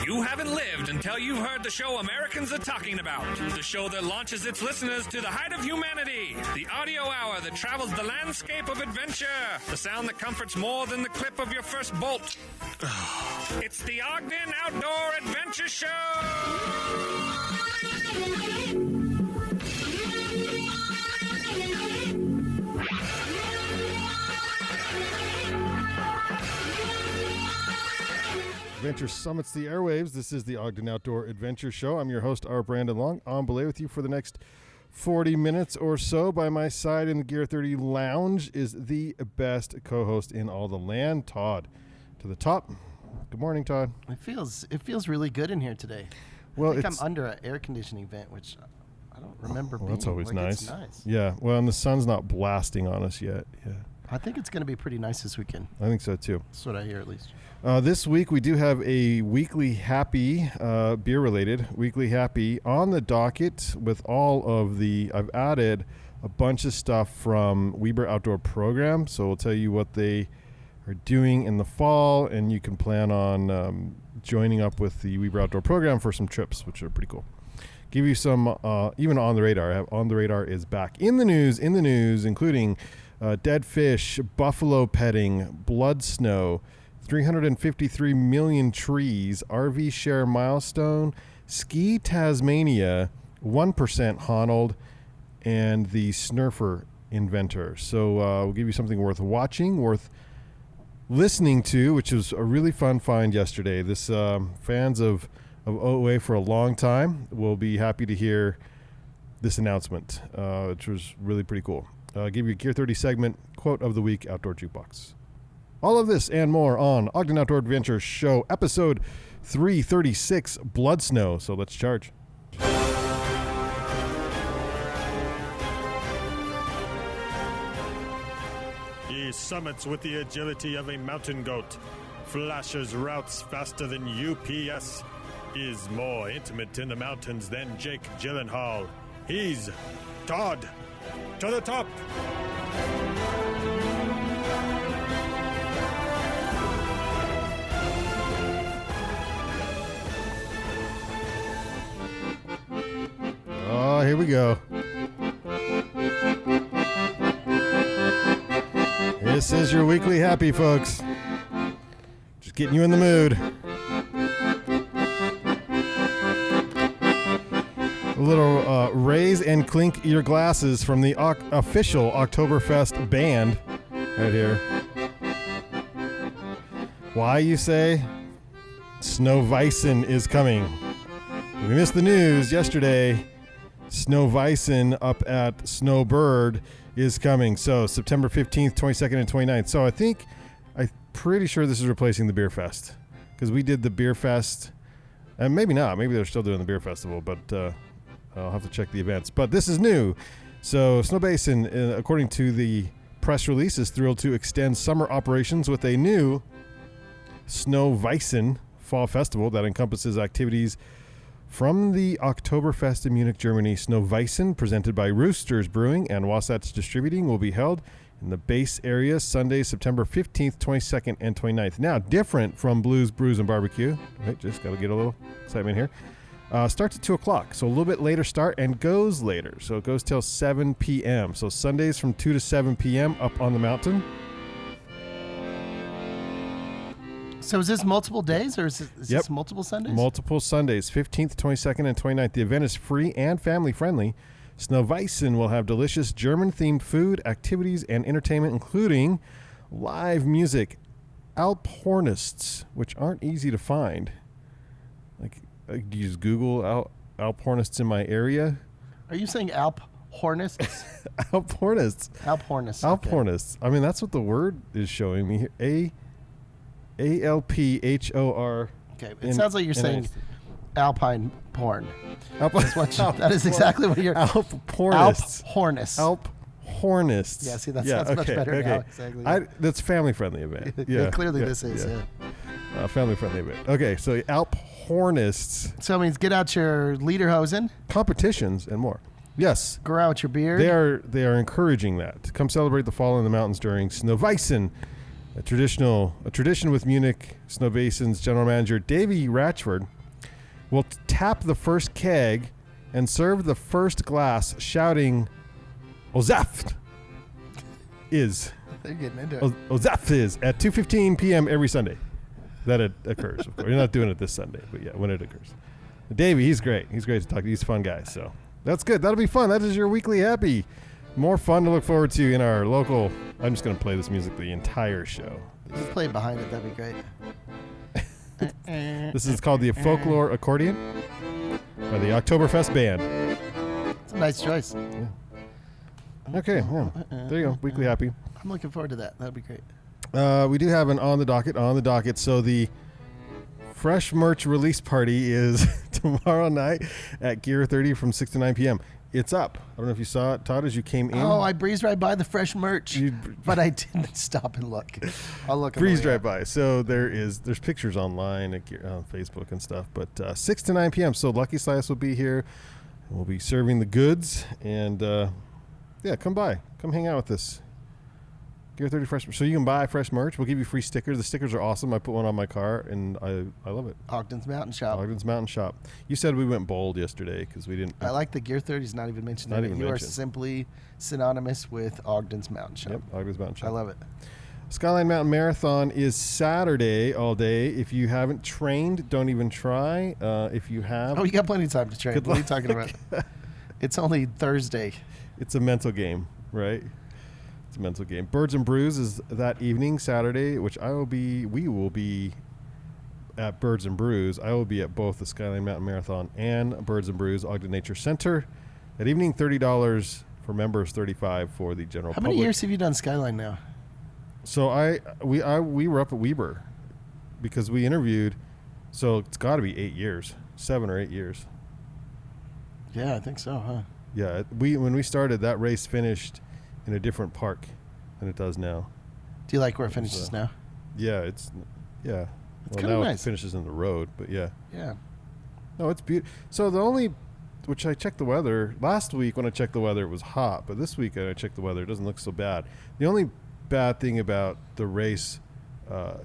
You haven't lived until you've heard the show Americans are talking about. The show that launches its listeners to the height of humanity. The audio hour that travels the landscape of adventure. The sound that comforts more than the clip of your first bolt. It's the Ogden Outdoor Adventure Show! Adventure summits the airwaves. This is the Ogden Outdoor Adventure Show. I'm your host, R. Brandon Long, on belay with you for the next 40 minutes or so. By my side in the Gear 30 Lounge is the best co-host in all the land, Todd. To the top. Good morning, Todd. It feels really good in here today. Well, I think I'm under an air conditioning vent, which I don't remember being. That's always like nice. It's nice. Yeah. Well, and the sun's not blasting on us yet. Yeah. I think it's going to be pretty nice this weekend. I think so too. That's what I hear, at least. This week we do have a weekly happy, beer-related weekly happy on the docket with all of the. I've added a bunch of stuff from Weber Outdoor Program, so we'll tell you what they are doing in the fall, and you can plan on joining up with the Weber Outdoor Program for some trips, which are pretty cool. Give you some even on the radar. I have on the radar is back in the news, including dead fish, buffalo petting, blood snow. 353 million trees, RVshare Milestone, Ski Tasmania, 1% Honnold, and the Snurfer Inventor. So we'll give you something worth watching, worth listening to, which was a really fun find yesterday. This fans of OA for a long time will be happy to hear this announcement, which was really pretty cool. I'll give you a Gear 30 segment, quote of the week, Outdoor Jukebox. All of this and more on Ogden Outdoor Adventure Show, episode 336, Blood Snow. So let's charge. He summits with the agility of a mountain goat, flashes routes faster than UPS, is more intimate in the mountains than Jake Gyllenhaal. He's Todd. To the top. Oh, here we go. This is your weekly happy, folks. Just getting you in the mood. A little raise and clink your glasses from the official Oktoberfest band right here. Why, you say? SnowWiesn is coming. We missed the news yesterday. SnowWiesn up at Snowbird is coming. So September 15th, 22nd, and 29th. So I'm pretty sure this is replacing the Beer Fest, because we did the Beer Fest, and maybe not. Maybe they're still doing the Beer Festival, but I'll have to check the events. But this is new. So Snowbasin, according to the press release, is thrilled to extend summer operations with a new SnowWiesn Fall Festival that encompasses activities from the Oktoberfest in Munich, Germany. SnowWiesn, presented by Roosters Brewing and Wasatch Distributing, will be held in the base area Sunday, September 15th, 22nd, and 29th. Now, different from Blues, Brews, and Barbecue. Right, just got to get a little excitement here. Starts at 2 o'clock, so a little bit later start, and goes later. So it goes till 7 p.m. So Sundays from 2 to 7 p.m. up on the mountain. So is this multiple days, or is this multiple Sundays? Multiple Sundays, 15th, 22nd, and 29th. The event is free and family-friendly. SnowWiesn will have delicious German-themed food, activities, and entertainment, including live music, Alphornists, which aren't easy to find. Like, do you just Google Alphornists in my area? Are you saying Alphornists? Alphornists. Alphornists. Alphornists. Okay. I mean, that's what the word is showing me here. ALPHOR. Okay, it sounds like you're saying alpine porn. That is exactly what you're... Alphornists. Alphornists. Yeah, see, that sounds much better now. Exactly. That's family-friendly event. Yeah, clearly this is, family-friendly event. Okay, so Alphornists. So it means get out your lederhosen. Competitions and more. Yes. Grow out your beard. They are encouraging that. Come celebrate the fall in the mountains during SnowWiesn. a tradition with Munich Snowbasin's general manager Davey Ratchford will tap the first keg and serve the first glass, shouting, "Ozaft is." They're getting into it. Ozaft is at 2:15 p.m. every Sunday. That it occurs. Of course, you're not doing it this Sunday, but yeah, when it occurs. Davey, he's great. He's great to talk to. He's a fun guy. So that's good. That'll be fun. That is your weekly happy. More fun to look forward to in our local. I'm just going to play this music the entire show. Just play it behind it. That'd be great. This is called the Folklore Accordion by the Oktoberfest Band. It's a nice choice. Yeah. Okay, yeah. There you go. Weekly happy. I'm looking forward to that. That'd be great. We do have an on the docket. So the fresh merch release party is tomorrow night at Gear 30 from 6 to 9 p.m. It's up. I don't know if you saw it, Todd, as you came in. Oh, I breezed right by the fresh merch, but I didn't stop and look. I'll look. Breezed right by. So there's pictures online on Facebook and stuff. But 6 to 9 p.m. So Lucky Slice will be here. We'll be serving the goods. And, yeah, come by. Come hang out with us. Gear 30 fresh. So you can buy fresh merch. We'll give you free stickers. The stickers are awesome. I put one on my car, and I love it. Ogden's Mountain Shop. You said we went bold yesterday because we didn't. I like the Gear 30 is not even mentioned. You are simply synonymous with Ogden's Mountain Shop. Yep, Ogden's Mountain Shop. I love it. Skyline Mountain Marathon is Saturday all day. If you haven't trained, don't even try. If you have. Oh, you got plenty of time to train. What are you talking about? It's only Thursday. It's a mental game, right? A mental game. Birds and Brews is that evening, Saturday, which we will be at Birds and Brews. I will be at both the Skyline Mountain Marathon and Birds and Brews, Ogden Nature Center. That evening, $30 for members, $35 for the general public. How many years have you done Skyline now? So we were up at Weber because we interviewed, so it's got to be 8 years, 7 or 8 years. Yeah, I think so, huh? Yeah, when we started, that race finished in a different park than it does now. Do you like where it finishes now? Yeah, it's kind of now nice. It finishes in the road, but yeah. Yeah. No, it's beautiful. So which I checked the weather last week. When I checked the weather, it was hot, but this week I checked the weather, it doesn't look so bad. The only bad thing about the race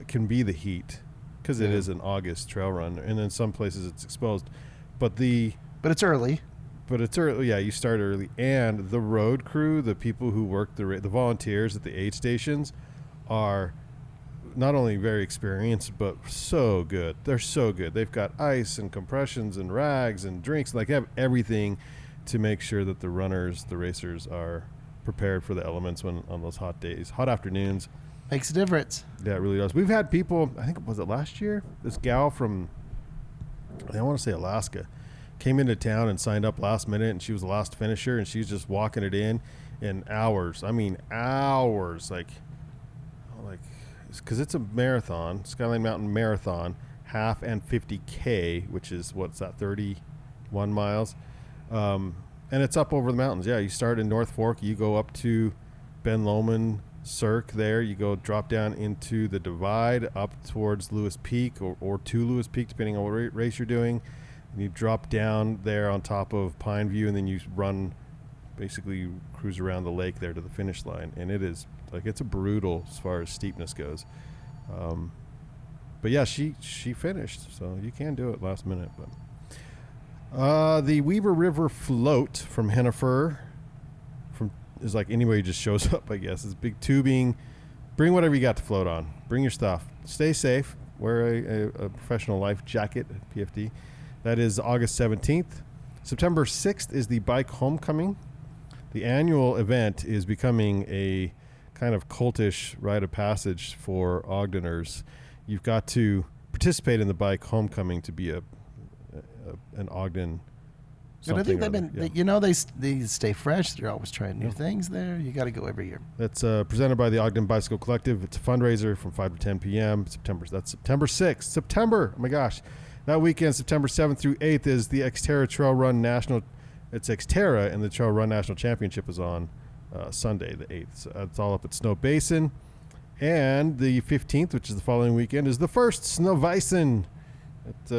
can be the heat because it is an August trail run, and in some places it's exposed. But it's early. But it's early. Yeah, you start early, and the road crew, the people who work the volunteers at the aid stations, are not only very experienced but so good. They're so good. They've got ice and compressions and rags and drinks. Like, they have everything to make sure that the racers are prepared for the elements on those hot days, hot afternoons. Makes a difference. Yeah, it really does. We've had people. I think was it last year? This gal from I want to say Alaska. Came into town and signed up last minute, and she was the last finisher, and she's just walking it in hours. I mean, hours. Like, because it's a marathon, Skyline Mountain Marathon, half and 50K, which is, what's that, 31 miles? And it's up over the mountains. Yeah, you start in North Fork, you go up to Ben Lomond, Cirque there, you go drop down into the divide up towards Lewis Peak or to Lewis Peak, depending on what race you're doing. And you drop down there on top of Pineview, and then you basically cruise around the lake there to the finish line. And it is, it's a brutal as far as steepness goes. But yeah, she finished, so you can do it last minute. But the Weber River float from Hennifer is like anywhere you just shows up, I guess. It's big tubing. Bring whatever you got to float on. Bring your stuff. Stay safe. Wear a professional life jacket at PFD. That is August 17th. September 6th is the bike homecoming. The annual event is becoming a kind of cultish rite of passage for Ogdeners. You've got to participate in the bike homecoming to be an Ogden. But I think they stay fresh. They're always trying new things there. You got to go every year. That's presented by the Ogden Bicycle Collective. It's a fundraiser from 5 to 10 p.m. That's September 6th. September, oh my gosh. That weekend, September 7th through 8th, is the Xterra Trail Run National. It's Xterra, and the Trail Run National Championship is on Sunday, the 8th. So it's all up at Snowbasin. And the 15th, which is the following weekend, is the first SnowWiesn. It's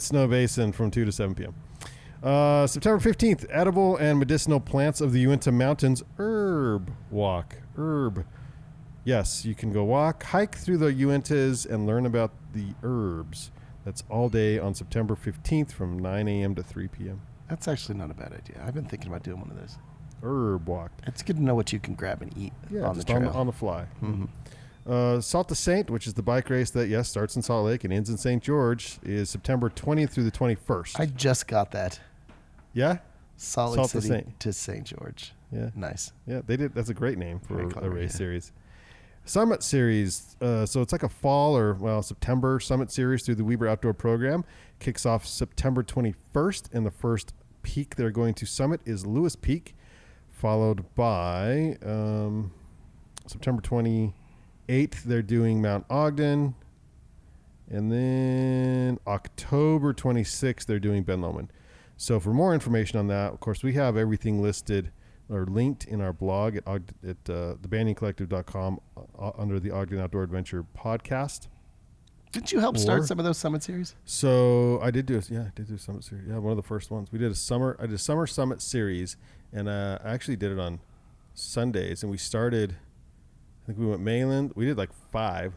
Snowbasin from 2 to 7 p.m. September 15th, edible and medicinal plants of the Uinta Mountains herb walk. Herb. Yes, you can go hike through the Uintas and learn about the herbs. That's all day on September 15th from 9 a.m. to 3 p.m. That's actually not a bad idea. I've been thinking about doing one of those. Herb walk. It's good to know what you can grab and eat on the trail. On the fly. Sault Ste. Saint, which is the bike race that, starts in Salt Lake and ends in St. George, is September 20th through the 21st. I just got that. Yeah? Salt Lake City to St. George. Yeah. Nice. Yeah, they did. That's a great name for a race series. Summit Series. So it's like a fall September Summit Series through the Weber Outdoor Program. Kicks off September 21st, and the first peak they're going to summit is Lewis Peak, followed by September 28th, they're doing Mount Ogden, and then October 26th, they're doing Ben Lomond. So for more information on that, of course, we have everything listed or linked in our blog at thebandioncollective.com under the Ogden Outdoor Adventure podcast. Did you help start some of those summit series? So I did do a summit series. Yeah, one of the first ones. I did a summer summit series, and I actually did it on Sundays. And we started, I think we went Mayland. We did like 5.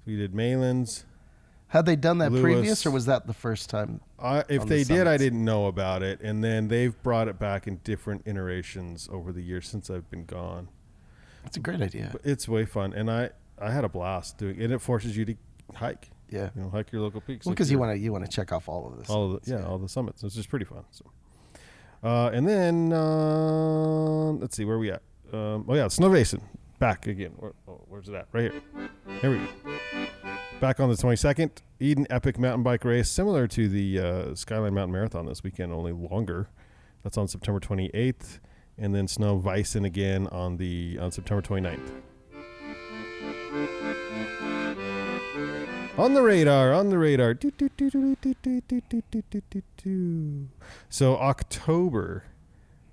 We did Maylands. Had they done that Lewis. Previous, or was that the first time? If they did, I didn't know about it. And then they've brought it back in different iterations over the years since I've been gone. That's a great idea. But it's way fun. And I had a blast doing it. And it forces you to hike. Yeah. Hike your local peaks. Well, because you want to check off all of this. All the summits. It's just pretty fun. So, and then let's see where we at. Snowbasin back again. Where's it at? Right here. Here we go. Back on the 22nd, Eden Epic Mountain Bike Race, similar to the Skyline Mountain Marathon this weekend, only longer. That's on September 28th, and then SnowWiesn again on September 29th. On the radar. So October.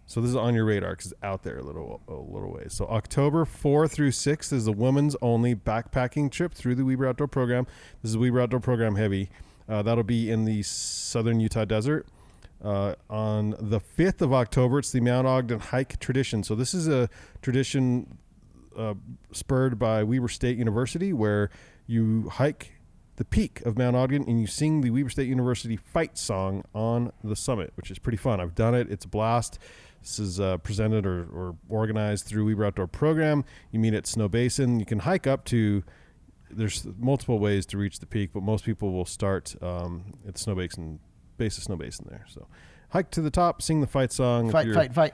So this is on your radar because it's out there a little ways. So October 4 through 6 is a women's only backpacking trip through the Weber Outdoor Program. This is Weber Outdoor Program heavy. That'll be in the southern Utah desert. On the 5th of October, it's the Mount Ogden hike tradition. So this is a tradition spurred by Weber State University where you hike the peak of Mount Ogden and you sing the Weber State University fight song on the summit, which is pretty fun. I've done it. It's a blast. This is presented or organized through Weber Outdoor Program. You meet at Snowbasin. You can hike up to, there's multiple ways to reach the peak, but most people will start at Snowbasin, base of Snowbasin there. So hike to the top, sing the fight song. Fight.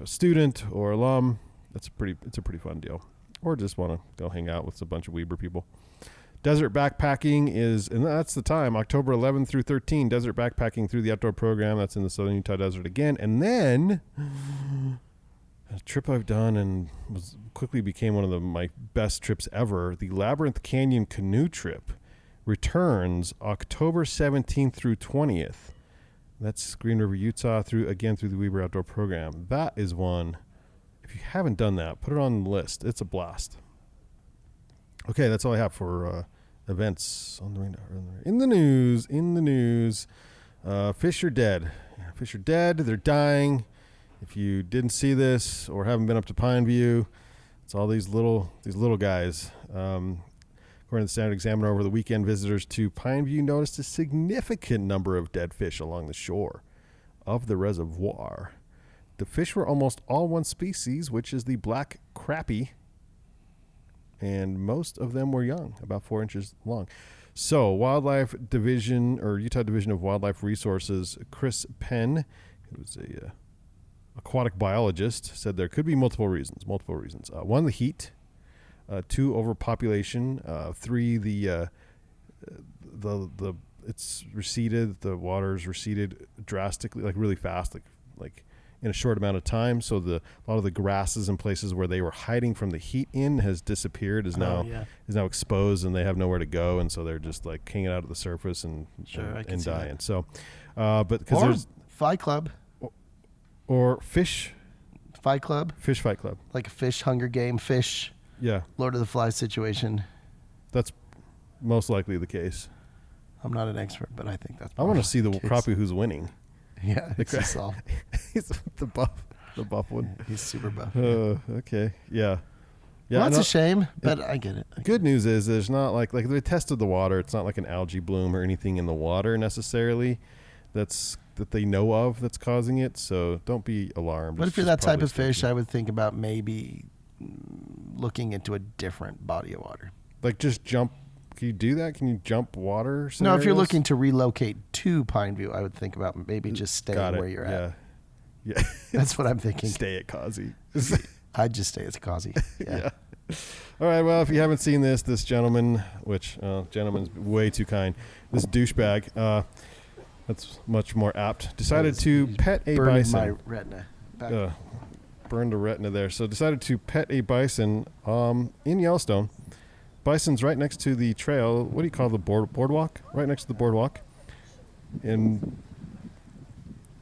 A student or alum, it's a pretty fun deal. Or just want to go hang out with a bunch of Weber people. Desert backpacking and that's the time, October 11 through 13, desert backpacking through the outdoor program. That's in the southern Utah desert again. And then a trip I've done and quickly became one of my best trips ever, the Labyrinth Canyon canoe trip returns October 17th through 20th. That's Green River, Utah through the Weber Outdoor Program. That is one, if you haven't done that, put it on the list. It's a blast. Okay, that's all I have for events on the radar. In the news, fish are dead. Fish are dead. They're dying. If you didn't see this or haven't been up to Pineview, it's all these little guys. According to the Standard Examiner, over the weekend, visitors to Pineview noticed a significant number of dead fish along the shore of the reservoir. The fish were almost all one species, which is the black crappie, and most of them were young, about 4 inches long. So Wildlife Division or Utah Division of Wildlife Resources, Chris Penn, who was a aquatic biologist, said there could be multiple reasons. 1, the heat. 2, overpopulation. 3, it's receded. The water's receded drastically, like really fast, like in a short amount of time. So a lot of the grasses in places where they were hiding from the heat has disappeared, is now exposed, and they have nowhere to go, and so they're just like hanging out at the surface and dying. That. So, but because there's Fight Club or Fish Fight Club, like a fish Hunger Game fish. Yeah, Lord of the Flies situation. That's most likely the case. I'm not an expert, but I think that's. I want to see the crappie who's winning. Yeah, he's the buff one. He's super buff. Okay, yeah. Well, that's a shame, but I get it. Good news is there's not like they tested the water. It's not like an algae bloom or anything in the water necessarily that they know of that's causing it. So don't be alarmed. But if you're that type of fish, I would think about maybe looking into a different body of water. Like just jump. Can you do that? Can you jump water scenarios? No, if you're looking to relocate to Pineview, I would think about maybe just staying where you're at. Yeah. That's what I'm thinking. Stay at Causey. I'd just stay at Causey. Yeah. All right. Well, if you haven't seen this gentleman, which gentleman's way too kind, this douchebag, that's much more apt, decided to pet a bison. My retina. Burned a retina there. So decided to pet a bison in Yellowstone. Bison's right next to the trail. What do you call the boardwalk? Right next to the boardwalk. And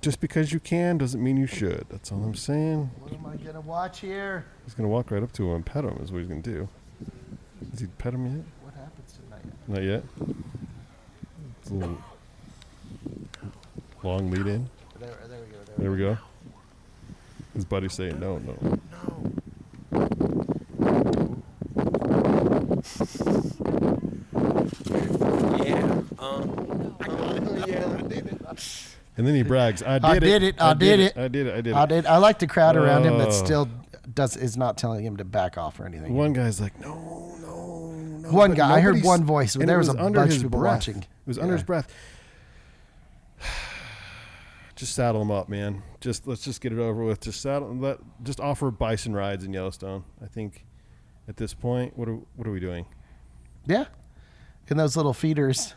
just because you can doesn't mean you should. That's all I'm saying. What am I going to watch here? He's going to walk right up to him and pet him is what he's going to do. Has he pet him yet? What happens tonight? Not yet. It's a little long lead in. There we go. His buddy's saying no. And then he brags, I did it. I like the crowd around him that still is not telling him to back off or anything. One guy's like, no. One guy, I heard one voice. There was a bunch of people watching. It was under his breath. Just saddle him up, man. Let's just get it over with. Just offer bison rides in Yellowstone. I think at this point, what are we doing? Yeah. In those little feeders.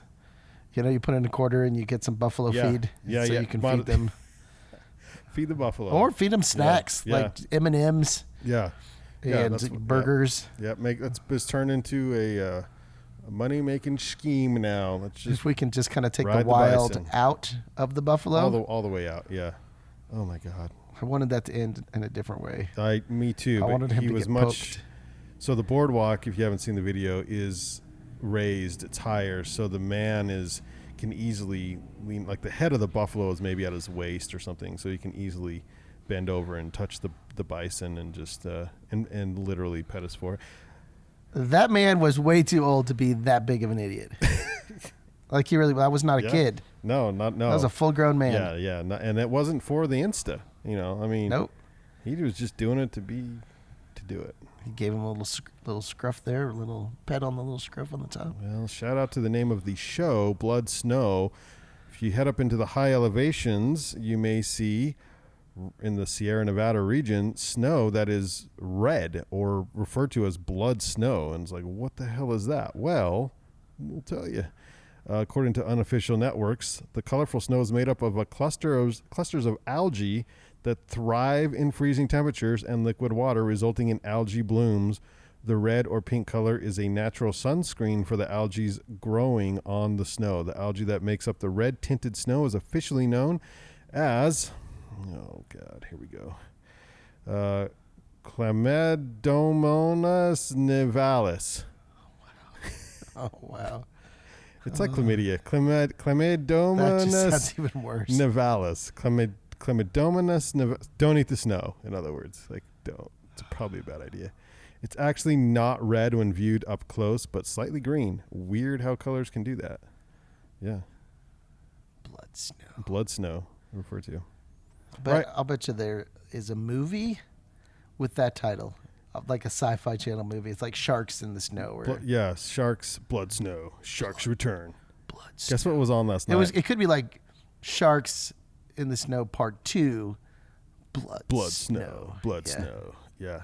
You put in a quarter and you get some buffalo feed. So you can feed them. Feed the buffalo. Or feed them snacks like M&Ms. Yeah. And burgers. Yeah. Let's turn into a money-making scheme now. Let's just if we can just kind of take the wild out of the buffalo. All the way out, yeah. Oh, my God. I wanted that to end in a different way. Me too. I wanted him to get poked. So the boardwalk, if you haven't seen the video, is raised. It's higher, so the man can easily lean, like the head of the buffalo is maybe at his waist or something, so he can easily bend over and touch the bison and just and literally pet us for it. That man was way too old to be that big of an idiot. Like I was not a kid. No. I was a full grown man. Yeah. And it wasn't for the Insta. Nope. He was just doing it to do it. He gave him a little scruff there, a little pet on the little scruff on the top. Well, shout out to the name of the show, Blood Snow. If you head up into the high elevations, you may see in the Sierra Nevada region snow that is red or referred to as blood snow. And it's like, what the hell is that? Well, we'll tell you. According to unofficial networks, the colorful snow is made up of clusters of algae that thrive in freezing temperatures and liquid water, resulting in algae blooms. The red or pink color is a natural sunscreen for the algae growing on the snow. The algae that makes up the red-tinted snow is officially known as, oh God, here we go, Chlamydomonas nivalis. Oh, wow. It's like chlamydia. Chlamydomonas. That's even worse. Nivalis. Chlamydomonas. Don't eat the snow. In other words, don't. It's probably a bad idea. It's actually not red when viewed up close, but slightly green. Weird how colors can do that. Yeah. Blood snow. Referred to. I'll bet you there is a movie with that title. Like a sci-fi channel movie. It's like Sharks in the Snow. Sharks, Blood Snow. Sharks Return. Blood Snow. Guess what was on last night? It could be like Sharks in the Snow Part 2. Blood Snow. Snow. Yeah.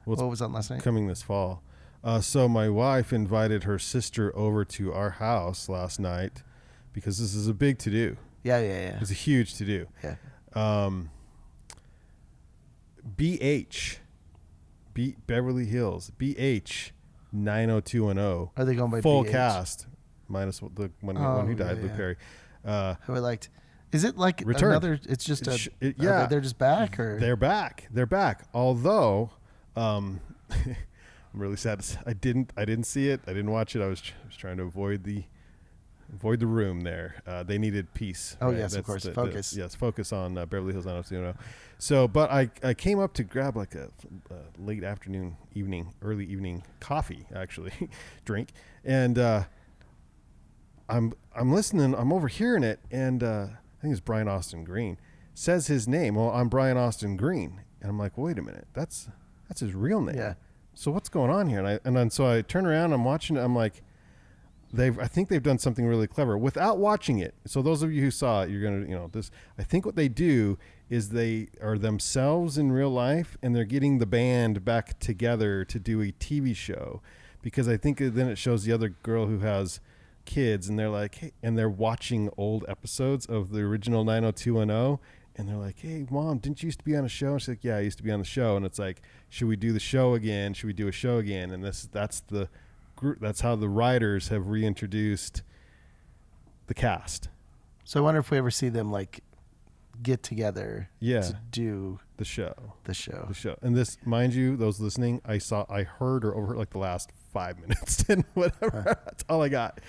What was on last night? Coming this fall. So my wife invited her sister over to our house last night because this is a big to-do. Yeah. It's a huge to-do. Yeah. Beverly Hills, BH 90210. Are they going by full BH? Cast minus the one who died, Luke Perry. Who I liked. Is it like Returned. another? It's just they're just back, or they're back. Although, I'm really sad. I didn't see it. I didn't watch it. I was trying to avoid the avoid the room there. They needed peace. Oh, right? yes, of That's course. Focus. Yes, focus on Beverly Hills 90210. So, but I came up to grab like a late afternoon, early evening coffee, actually, drink. And I'm listening. I'm overhearing it. And I think it's Brian Austin Green. Says his name. Well, I'm Brian Austin Green. And I'm like, wait a minute. That's his real name. Yeah. So what's going on here? And then so I turn around. I'm watching it. I'm like, I think they've done something really clever without watching it. So those of you who saw it, you're going to, this, I think what they do is they are themselves in real life and they're getting the band back together to do a TV show, because I think then it shows the other girl who has kids and they're like, hey, and they're watching old episodes of the original 90210. And they're like, hey, Mom, didn't you used to be on a show? And she's like, yeah, I used to be on the show. And it's like, should we do the show again? Should we do a show again? And that's the group. That's how the writers have reintroduced the cast. So I wonder if we ever see them like get together to do the show. And this, mind you, those listening, I heard or overheard like the last 5 minutes and whatever. That's all I got.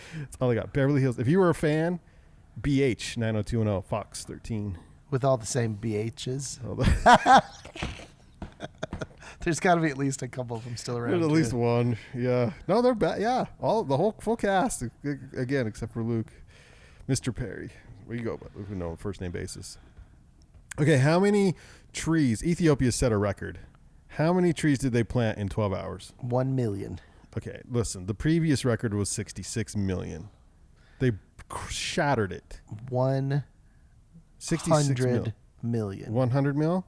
Beverly Hills. If you were a fan, BH 90210, Fox 13. With all the same BHs. There's got to be at least a couple of them still around. There's at least one. Yeah. No, they're bad. Yeah. The whole full cast again, except for Luke, Mr. Perry. Where you go? We know first name basis. Okay. How many trees? Ethiopia set a record. How many trees did they plant in 12 hours? 1 million. Okay. Listen, the previous record was 66 million. They shattered it. 100 million. 100 mil?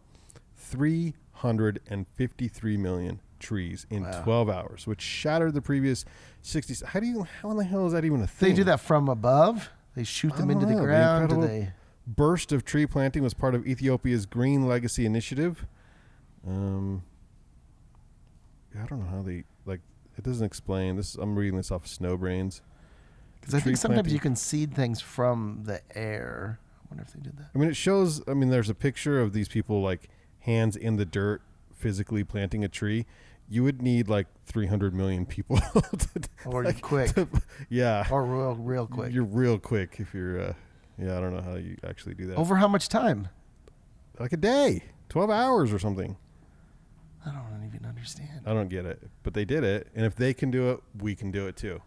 353 million trees in 12 hours, which shattered the previous 60. How in the hell is that even a thing? They do that from above? They shoot them into the ground? The burst of tree planting was part of Ethiopia's Green Legacy Initiative. I don't know how they, it doesn't explain. I'm reading this off of Snowbrains. Because I think sometimes you can seed things from the air. I wonder if they did that. I mean, it shows, there's a picture of these people hands in the dirt physically planting a tree. You would need 300 million people. Or you're quick. Yeah. Or real quick. You're real quick if you're, I don't know how you actually do that. Over how much time? Like a day, 12 hours or something. I don't even understand. I don't get it, but they did it. And if they can do it, we can do it too.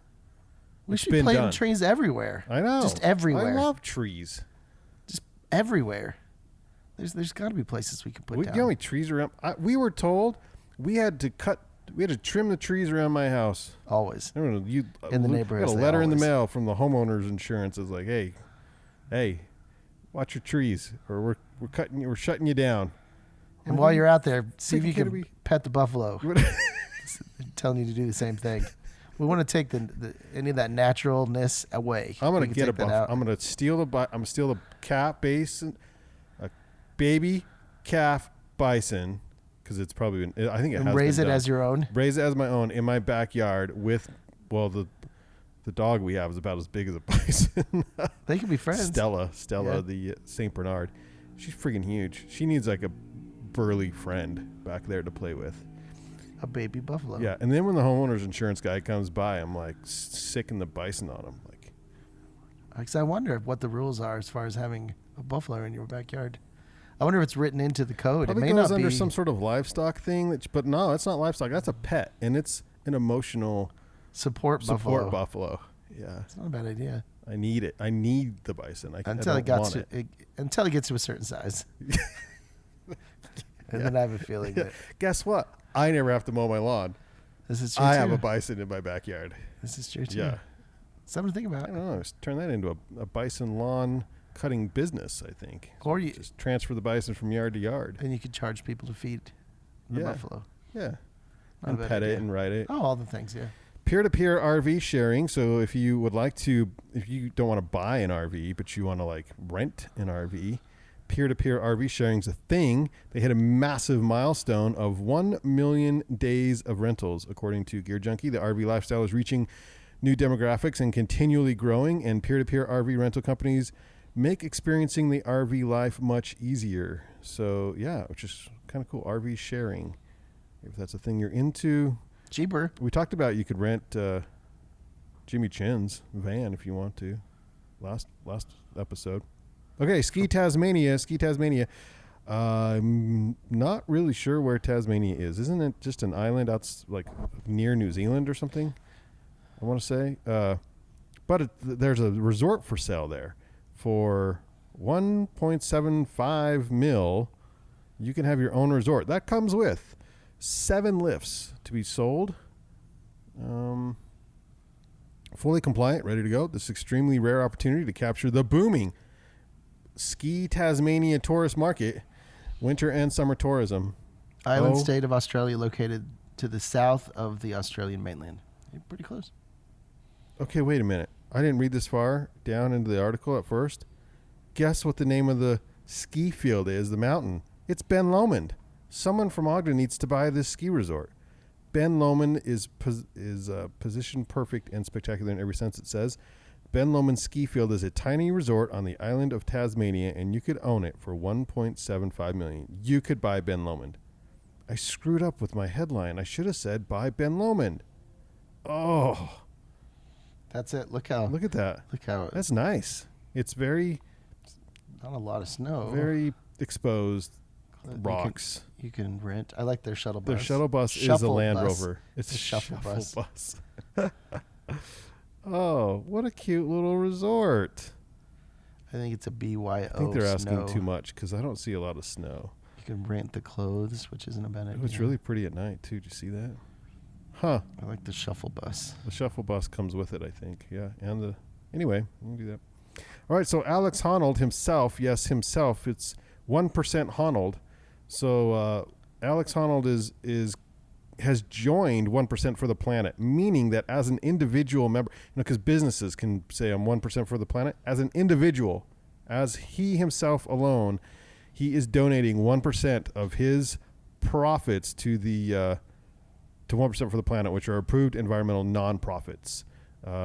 We should be planting trees everywhere. I know. Just everywhere. I love trees. Just everywhere. There's got to be places we can put down. You know how many trees around? We were told we had to trim the trees around my house. Always. I don't know. In the neighborhood. Got a letter in the mail from the homeowners insurance. It's like, hey, watch your trees, or we're shutting you down. And while you're out there, see if you can pet the buffalo. Telling you to do the same thing. We want to take any of that naturalness away. I'm gonna get a buffalo. I'm gonna steal the calf bison, a baby calf bison, because it's probably I think it has. Raise it as your own. Raise it as my own in my backyard with the dog we have is about as big as a bison. They could be friends. Stella, the Saint Bernard. She's freaking huge. She needs a burly friend back there to play with. A baby buffalo. Yeah, and then when the homeowner's insurance guy comes by, I'm sicking the bison on him. Because I wonder what the rules are as far as having a buffalo in your backyard. I wonder if it's written into the code. Probably it may goes not under be some sort of livestock thing. But no, it's not livestock. That's a pet, and it's an emotional support buffalo. Yeah, it's not a bad idea. I need it. I need the bison. Until it gets to a certain size. And then I have a feeling that. Guess what? I never have to mow my lawn. This is true. I have a bison in my backyard. This is true too. Yeah. Something to think about. I don't know. Just turn that into a bison lawn cutting business, I think. Or you just transfer the bison from yard to yard. And you could charge people to feed the buffalo. Yeah. And pet it and ride it. Oh, all the things, yeah. Peer-to-peer RV sharing. So if you don't want to buy an RV, but you want to rent an RV, peer-to-peer RV sharing is a thing. They hit a massive milestone of 1 million days of rentals, according to Gear Junkie. The RV lifestyle is reaching new demographics and continually growing, and peer-to-peer RV rental companies make experiencing the RV life much easier. So, yeah, which is kind of cool. RV sharing, if that's a thing you're into. Cheaper. We talked about you could rent Jimmy Chin's van if you want to. last episode. Okay, Ski Tasmania. I'm not really sure where Tasmania is. Isn't it just an island out like near New Zealand or something? I want to say. But there's a resort for sale there for 1.75 mil. You can have your own resort. That comes with 7 lifts to be sold. Fully compliant, ready to go. This extremely rare opportunity to capture the booming Ski Tasmania tourist market, winter and summer tourism. Island state of Australia located to the south of the Australian mainland. You're pretty close. Okay, wait a minute. I didn't read this far down into the article at first. Guess what the name of the ski field is, the mountain? It's Ben Lomond. Someone from Ogden needs to buy this ski resort. Ben Lomond is position perfect and spectacular in every sense, it says. Ben Lomond Ski Field is a tiny resort on the island of Tasmania, and you could own it for $1.75 million. You could buy Ben Lomond. I screwed up with my headline. I should have said buy Ben Lomond. Oh. That's it. Look at that. That's nice. It's very... Not a lot of snow. Very exposed rocks. You can rent. I like their shuttle bus. Their shuttle bus is a Land Rover. It's a shuffle bus. Oh, what a cute little resort. I think it's a BYO. I think they're asking too much because I don't see a lot of snow. You can rent the clothes, which isn't a bad idea. It's really pretty at night, too. Do you see that? Huh. I like the shuffle bus. The shuffle bus comes with it, I think. Yeah. Anyway, we can do that. All right. So Alex Honnold himself, it's 1% Honnold. So Alex Honnold has joined 1% for the planet, meaning that as an individual member, because businesses can say I'm 1% for the planet, as an individual, as he himself alone, he is donating 1% of his profits to the to 1% for the planet, which are approved environmental nonprofits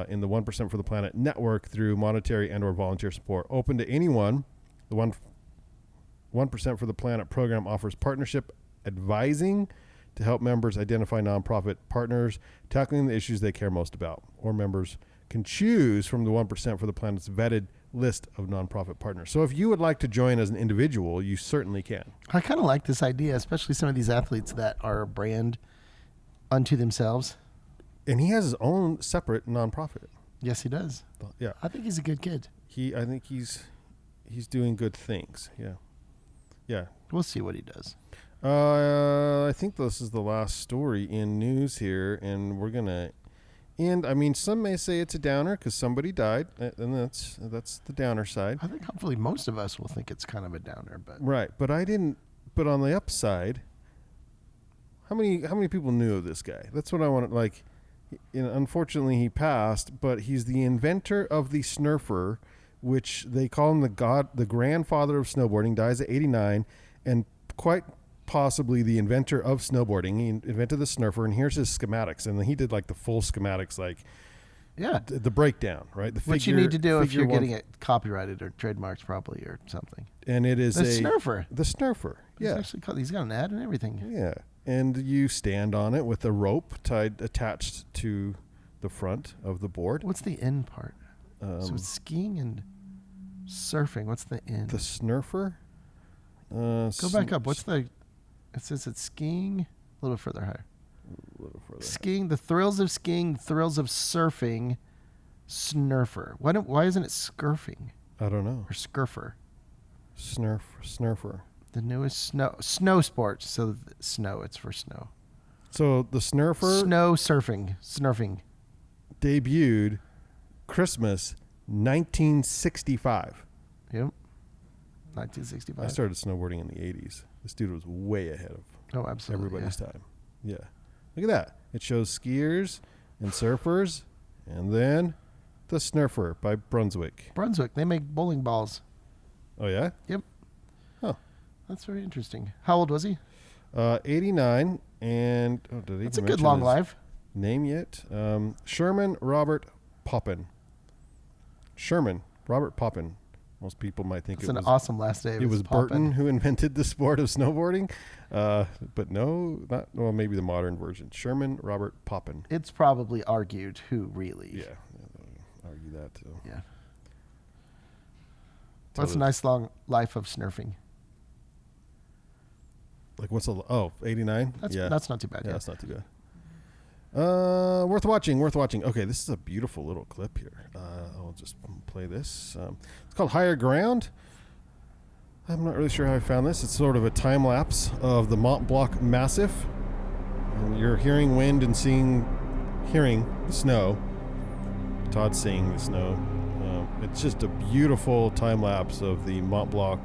in the 1% for the planet network through monetary and or volunteer support. Open to anyone. The 1% for the Planet program offers partnership advising to help members identify nonprofit partners tackling the issues they care most about. Or members can choose from the 1% for the Planet's vetted list of nonprofit partners. So if you would like to join as an individual, you certainly can. I kind of like this idea, especially some of these athletes that are a brand unto themselves. And he has his own separate nonprofit. Yes, he does. Yeah. I think he's a good kid. I think he's doing good things. Yeah. Yeah. We'll see what he does. I think this is the last story in news here, and we're going to end. I mean, some may say it's a downer because somebody died, and that's the downer side. I think hopefully most of us will think it's kind of a downer. Right, but I didn't. But on the upside, how many people knew of this guy? That's what I want to, like, unfortunately he passed, but he's the inventor of the Snurfer, which they call him the grandfather of snowboarding, dies at 89, and quite possibly the inventor of snowboarding. He invented the Snurfer, and here's his schematics. And then he did like the full schematics, like the breakdown, right? What you need to do if you're getting it copyrighted or trademarked properly or something. And it is the Snurfer. The Snurfer, yeah. He's got an ad and everything. Yeah, and you stand on it with a rope attached to the front of the board. What's the end part? So it's skiing and surfing. What's the end? The Snurfer. Go back up. What's the... It says it's skiing a little further higher. Skiing, the thrills of skiing, thrills of surfing, Snurfer. Why isn't it scurfing? I don't know. Or scurfer? Snurfer. The newest snow sports. So snow, it's for snow. So the Snurfer. Snow snurfing. Debuted Christmas 1965. Yep. 1965. I started snowboarding in the 80s. This dude was way ahead of everybody's time. Yeah. Look at that. It shows skiers and surfers, and then the Snurfer by Brunswick. They make bowling balls. Oh, yeah? Yep. Oh. That's very interesting. How old was he? 89, and... Oh, did he That's a good long life. Name yet? Sherman Robert Poppin. Sherman Robert Poppin. Most people might think it's an awesome last name. It was Burton who invented the sport of snowboarding, but no, maybe the modern version. Sherman Robert Poppin. It's probably argued who really. Yeah, argue that too. Yeah. What's a nice long life of snurfing? Like what's 89? That's not too bad. Yeah, that's not too bad. Worth watching. Okay, this is a beautiful little clip here. I'll just play this. It's called Higher Ground. I'm not really sure how I found this. It's sort of a time lapse of the Mont Blac Massif. And you're hearing wind and hearing the snow. Todd's seeing the snow. It's just a beautiful time lapse of the Mont Blac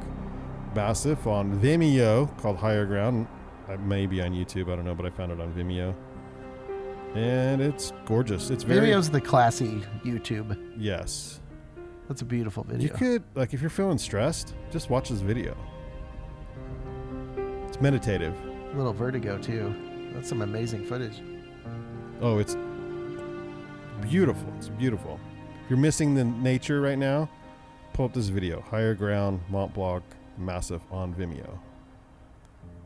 Massif on Vimeo called Higher Ground. It may be on YouTube, I don't know, but I found it on Vimeo. And it's gorgeous. It's very Vimeo's the classy YouTube. Yes. That's a beautiful video. You could, like, if you're feeling stressed, just watch this video. It's meditative. A little vertigo too. That's some amazing footage. Oh, it's beautiful. It's beautiful. If you're missing the nature right now, pull up this video. Higher Ground, Mont Blac, Massif on Vimeo.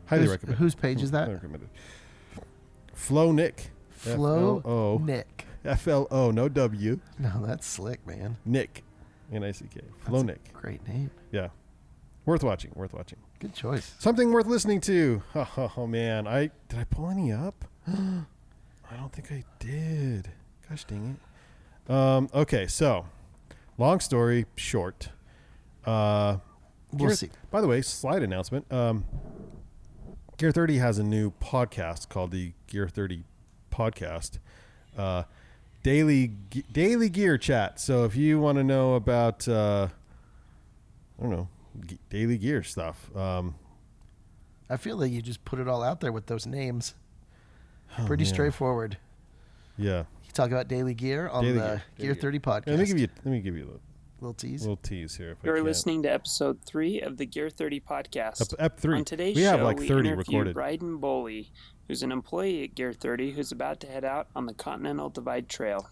Highly recommend. Whose page is that? Highly recommended. Flo Nick. Flo Nick. F-L-O, no W. No, that's slick, man. Nick. N-I-C-K. Flo Nick. Great name. Yeah. Worth watching. Good choice. Something worth listening to. Oh man. Did I pull any up? I don't think I did. Gosh dang it. Okay, so long story short. We'll see. By the way, slide announcement. Gear 30 has a new podcast called the Gear 30 Podcast. Daily gear chat. So if you want to know about daily gear stuff. I feel like you just put it all out there with those names. Pretty straightforward. Yeah. You talk about daily gear on the Gear 30 podcast. Yeah, let me give you a little tease here. You're listening to episode 3 of the Gear 30 podcast. Ep 3. On today's we show, have like 30 we interview recorded. Bryden Boley, who's an employee at Gear 30 who's about to head out on the Continental Divide Trail.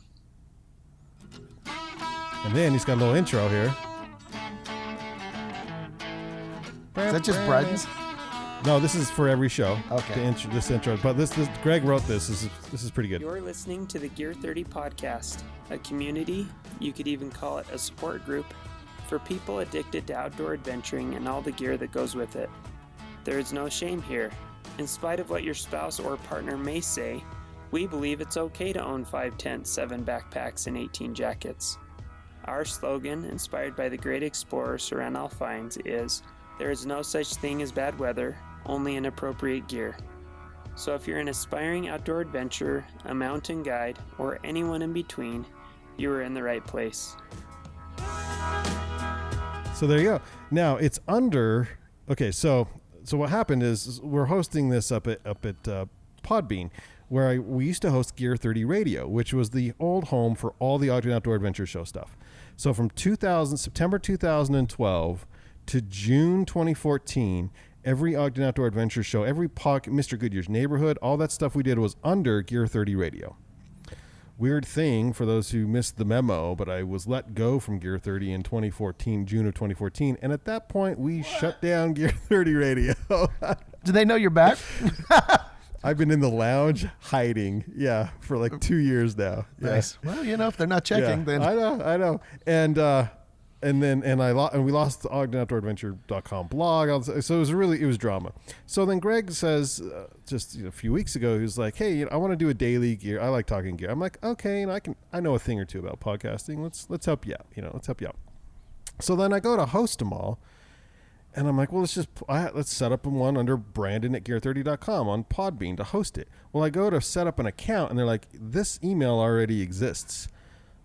And then he's got a little intro here. Is that just Bryden's? No, this is for every show. Okay. This intro, but this Greg wrote this. This is pretty good. You're listening to the Gear 30 podcast, a community, you could even call it a support group, for people addicted to outdoor adventuring and all the gear that goes with it. There is no shame here. In spite of what your spouse or partner may say, we believe it's okay to own 5 tents, 7 backpacks, and 18 jackets. Our slogan, inspired by the great explorer Sir Ranulph Fiennes, is, "There is no such thing as bad weather, only inappropriate gear." So if you're an aspiring outdoor adventurer, a mountain guide, or anyone in between, you are in the right place. So there you go. Now it's under. Okay, so what happened is we're hosting this up at Podbean, where we used to host Gear 30 Radio, which was the old home for all the Ogden Outdoor Adventure Show stuff. So from September 2012 to June 2014, every Ogden Outdoor Adventure Show, every Mr. Goodyear's Neighborhood, all that stuff we did was under Gear 30 Radio. Weird thing for those who missed the memo, but I was let go from Gear 30 in 2014, June of 2014, and at that point we shut down Gear 30 Radio. Do they know you're back? I've been in the lounge hiding, for like 2 years now. Nice. Well, if they're not checking, then I know. And we lost the OgdenOutdoorAdventure.com blog. So it was drama. So then Greg says, just a few weeks ago, he was like, "Hey, I want to do a daily gear. I like talking gear." I'm like, "Okay, and I know a thing or two about podcasting. Let's help you out. Let's help you out." So then I go to host them all, and I'm like, "Well, let's set up one under Brandon at Gear30.com on Podbean to host it." Well, I go to set up an account, and they're like, "This email already exists."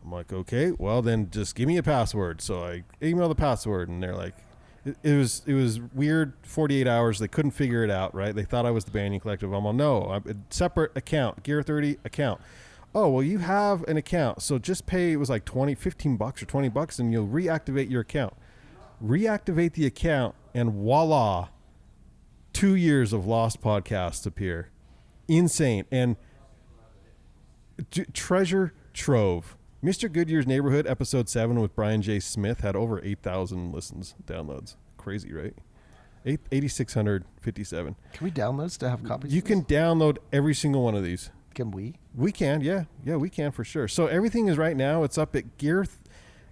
I'm like, "Okay, well then just give me a password." So I email the password, and they're like, it was weird. 48 hours. They couldn't figure it out. Right? They thought I was the Banyan Collective. I'm like, no, I'm a separate account, Gear 30 account. Oh, well, you have an account, so just pay. It was like $15 or $20, and you'll reactivate your account. Reactivate the account, and voila, 2 years of lost podcasts appear. Insane. And treasure trove. Mr. Goodyear's Neighborhood, episode 7 with Brian J. Smith had over 8,000 downloads. Crazy, right? 8,657. Can we download to have copies? You can download every single one of these. Can we? We can, yeah. Yeah, we can for sure. So everything is right now. It's up at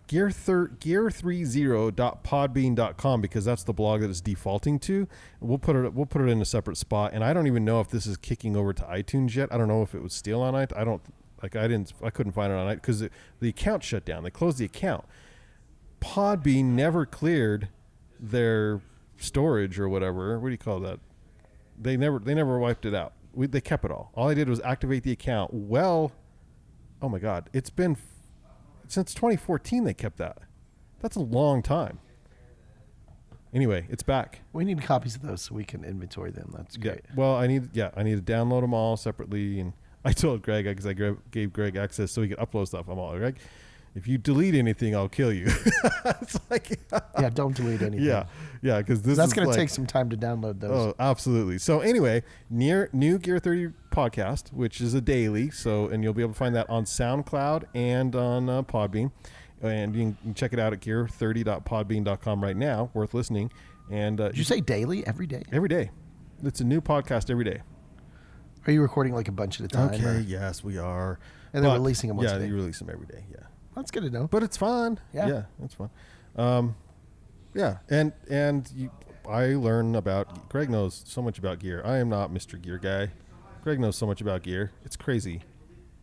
gear30.podbean.com, because that's the blog that it's defaulting to. We'll put it in a separate spot, and I don't even know if this is kicking over to iTunes yet. I don't know if it was still on iTunes. I couldn't find it on iTunes because the account shut down. They closed the account. Podbean never cleared their storage or whatever. What do you call that? They never wiped it out. They kept it all. All I did was activate the account. Well, oh my God, it's been since 2014 they kept that. That's a long time. Anyway, it's back. We need copies of those so we can inventory them. That's great. Yeah. Well, I need to download them all separately, and I told Greg, because I gave Greg access so he could upload stuff. I'm all, Greg, if you delete anything, I'll kill you. It's like, yeah, don't delete anything. Yeah, because that's going to take some time to download those. Oh, absolutely. So anyway, new Gear 30 podcast, which is a daily. And you'll be able to find that on SoundCloud and on Podbean. And you can check it out at gear30.podbean.com right now. Worth listening. And did you say daily? Every day? Every day. It's a new podcast every day. Are you recording like a bunch at a time? Okay, yes, we are. And then releasing them once a day? Yeah, you release them every day, yeah. That's good to know. But it's fun. Yeah, it's fun. Yeah, and I learn about, Greg knows so much about gear. I am not Mr. Gear Guy. Greg knows so much about gear. It's crazy.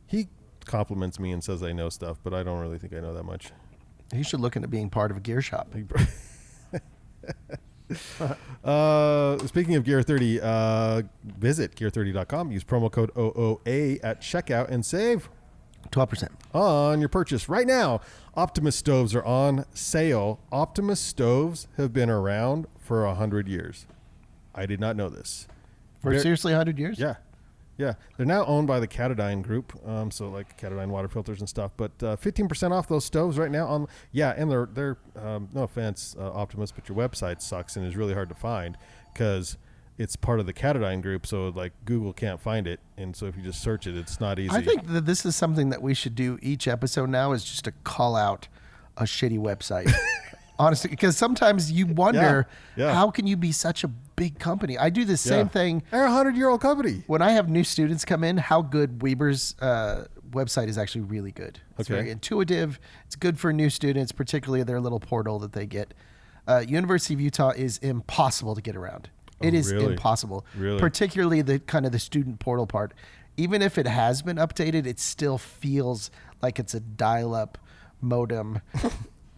He compliments me and says I know stuff, but I don't really think I know that much. You should look into being part of a gear shop. Speaking of Gear 30, visit gear30.com. Use promo code OOA at checkout and save 12% on your purchase right now. Optimus stoves are on sale. Optimus stoves have been around for 100 years. I did not know this. Seriously 100 years? Yeah. They're now owned by the Canoe Group, so like Canoe water filters and stuff. But 15% off those stoves right now. And they're no offense, Optimus, but your website sucks and is really hard to find because it's part of the Canoe Group. So like Google can't find it, and so if you just search it, it's not easy. I think that this is something that we should do each episode now, is just to call out a shitty website. Honestly, because sometimes you wonder, how can you be such a big company? I do the same thing. They're a 100-year-old company. When I have new students come in, how good Weber's website is actually really good. It's very intuitive. It's good for new students, particularly their little portal that they get. University of Utah is impossible to get around. It is impossible. Really? Particularly the kind of the student portal part. Even if it has been updated, it still feels like it's a dial-up modem.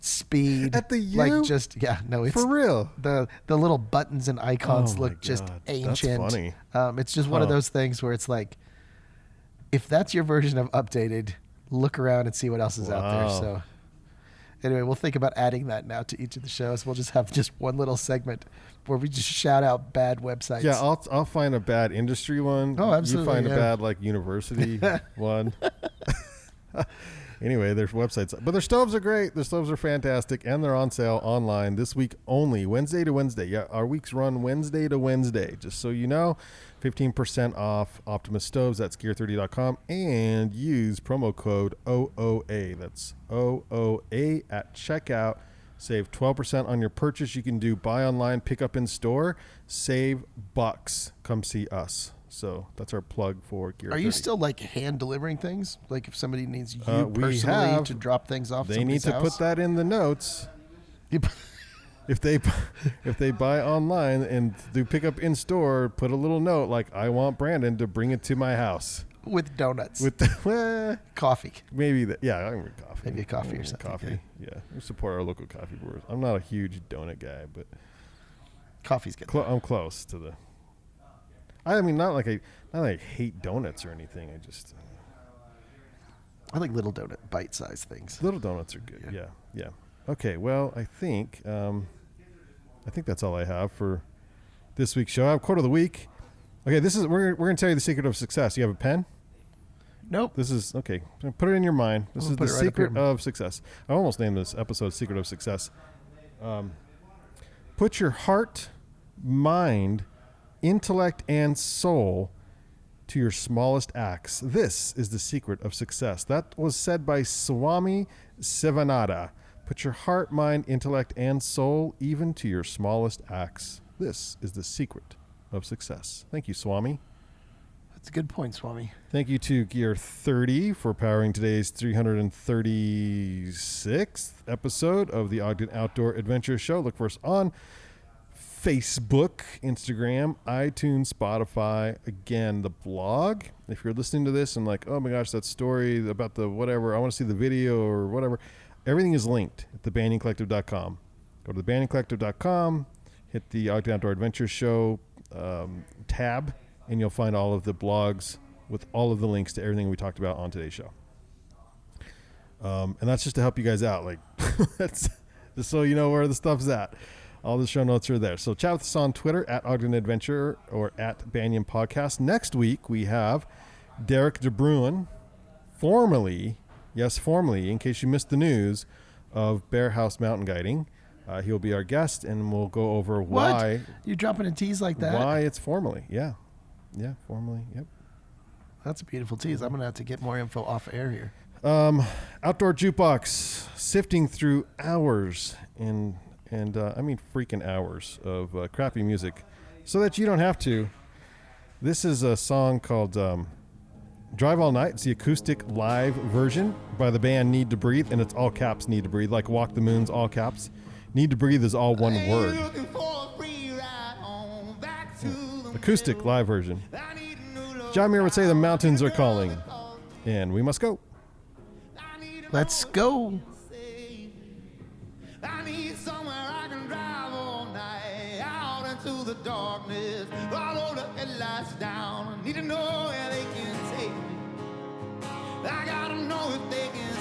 Speed at the U? Like just it's for real. The little buttons and icons look just ancient. That's funny. It's just one of those things where it's like, if that's your version of updated, look around and see what else is out there. So anyway, we'll think about adding that now to each of the shows. We'll just have just one little segment where we just shout out bad websites. Yeah, I'll find a bad industry one. Oh, absolutely. You find a bad like university one. Anyway, there's websites. But their stoves are great. Their stoves are fantastic. And they're on sale online this week only. Wednesday to Wednesday. Yeah, our weeks run Wednesday to Wednesday. Just so you know, 15% off Optimus Stoves. That's gear30.com. And use promo code OOA. That's OOA at checkout. Save 12% on your purchase. You can do buy online, pick up in store. Save bucks. Come see us. So that's our plug for Gear 30. Are you still like hand delivering things? Like if somebody needs you personally to drop things off, they need to put that in the notes. If they buy online and do pick up in store, put a little note like, I want Brandon to bring it to my house. With donuts. With coffee. Maybe that. Yeah, I remember coffee. Maybe a coffee or something. Coffee. Yeah. We support our local coffee brewers. I'm not a huge donut guy, but coffee's good. I'm close to the. I mean, not like I hate donuts or anything. I like little donut bite-sized things. Little donuts are good. Yeah. Okay. Well, I think that's all I have for this week's show. I have quote of the week. Okay, we're going to tell you the secret of success. You have a pen? Nope. This is okay. Put it in your mind. This is the secret of success. I almost named this episode "Secret of Success." Put your heart, mind, intellect, and soul to your smallest acts. This is the secret of success. That was said by Swami Sivananda. Put your heart, mind, intellect, and soul even to your smallest acts. This is the secret of success. Thank you, Swami. That's a good point, Swami. Thank you to Gear 30 for powering today's 336th episode of the Ogden Outdoor Adventure Show. Look for us on Facebook, Instagram, iTunes, Spotify. Again, the blog. If you're listening to this and like, oh my gosh, that story about the whatever, I want to see the video or whatever, everything is linked at thebanyoncollective.com. Go to thebanyoncollective.com, hit the Ogden Outdoor Adventure Show tab, and you'll find all of the blogs with all of the links to everything we talked about on today's show. And that's just to help you guys out. Like, that's just so you know where the stuff's at. All the show notes are there. So chat with us on Twitter at Ogden Adventure or at Banyan Podcast. Next week, we have Derek DeBruin, formerly, in case you missed the news, of Bear House Mountain Guiding. He'll be our guest, and we'll go over why. What? You dropping a tease like that? Why it's formerly. Yeah, formerly. Yep. That's a beautiful tease. I'm going to have to get more info off air here. Outdoor Jukebox, sifting through hours and I mean freaking hours of crappy music so that you don't have to. This is a song called Drive All Night. It's the acoustic live version by the band Need to Breathe, and it's all caps Need to Breathe, like Walk the Moon's all caps. Need to Breathe is all one word. Acoustic live version. John Muir would say the mountains are calling, and we must go. Let's go. I need somewhere I can drive all night, out into the darkness, follow the headlights down. I need to know where they can take me. I gotta know if they can